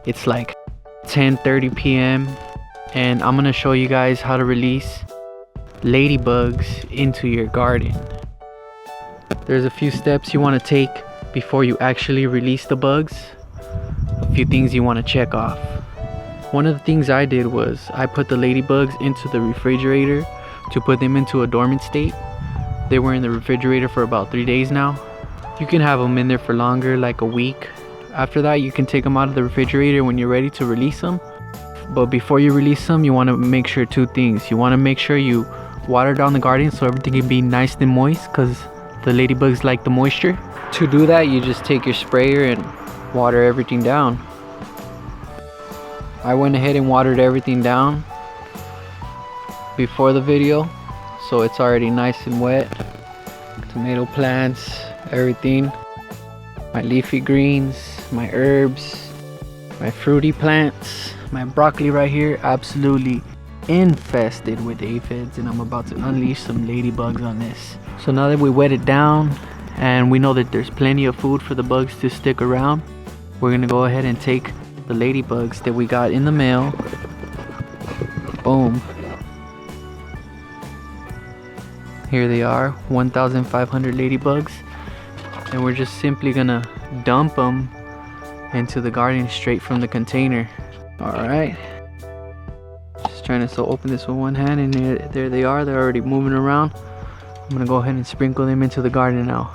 It's like 10:30 p.m. and I'm gonna show you guys how to release ladybugs into your garden. There's a few steps you want to take before you actually release the bugs. A few things you want to check off. One of the things I did was I put the ladybugs into the refrigerator to put them into a dormant state. They were in the refrigerator for about 3 days now. You can have them in there for longer, like a week. After that, you can take them out of the refrigerator when you're ready to release them. But before you release them, you want to make sure two things. You want to make sure you water down the garden so everything can be nice and moist, because the ladybugs like the moisture. To do that, you just take your sprayer and water everything down. I went ahead and watered everything down before the video, so it's already nice and wet. Tomato plants, everything, my leafy greens, my herbs, my fruity plants, my broccoli right here, absolutely infested with aphids, and I'm about to unleash some ladybugs on this. So now that we wet it down and we know that there's plenty of food for the bugs to stick around, we're gonna go ahead and take the ladybugs that we got in the mail. Boom. Here they are, 1,500 ladybugs, and we're just simply gonna dump them into the garden straight from the container. All right, just trying to open this with one hand, and there they are. They're already moving around. I'm gonna go ahead and sprinkle them into the garden now.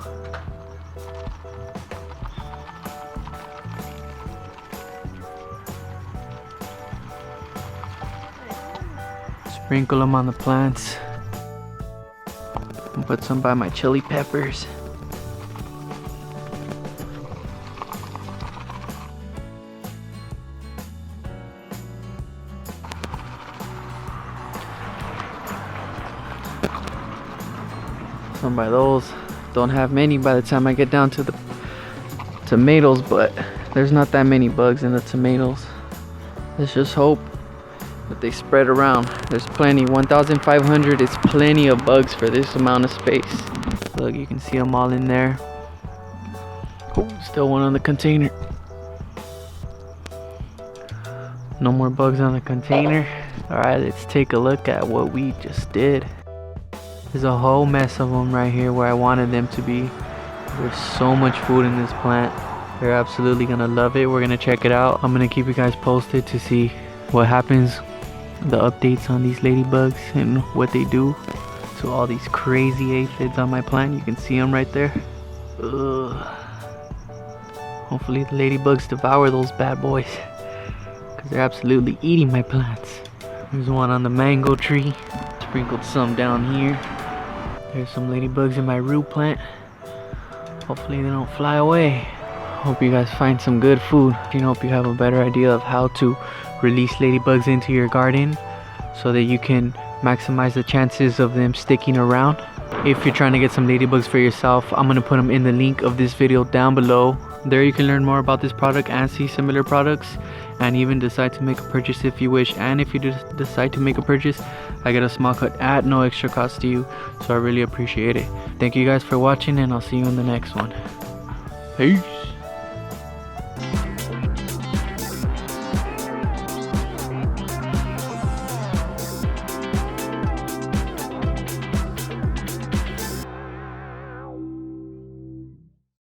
Sprinkle them on the plants. And put some by my chili peppers. Some by those. Don't have many by the time I get down to the tomatoes, but there's not that many bugs in the tomatoes. Let's just hope that they spread around. There's plenty. 1,500 is plenty of bugs for this amount of space. Look, you can see them all in there. Oh, still one on the container. No more bugs on the container. All right, let's take a look at what we just did. There's a whole mess of them right here where I wanted them to be. There's so much food in this plant. They're absolutely gonna love it. We're gonna check it out. I'm gonna keep you guys posted to see what happens, the updates on these ladybugs and what they do to all these crazy aphids on my plant. You can see them right there. Ugh. Hopefully the ladybugs devour those bad boys, because they're absolutely eating my plants. There's one on the mango tree. Sprinkled some down here. There's some ladybugs in my root plant. Hopefully they don't fly away. Hope you guys find some good food. I hope you have a better idea of how to release ladybugs into your garden so that you can maximize the chances of them sticking around. If you're trying to get some ladybugs for yourself, I'm going to put them in the link of this video down below. There you can learn more about this product and see similar products, and even decide to make a purchase if you wish. And if you just decide to make a purchase, I get a small cut at no extra cost to you, so I really appreciate it. Thank you guys for watching, and I'll see you in the next one. Peace.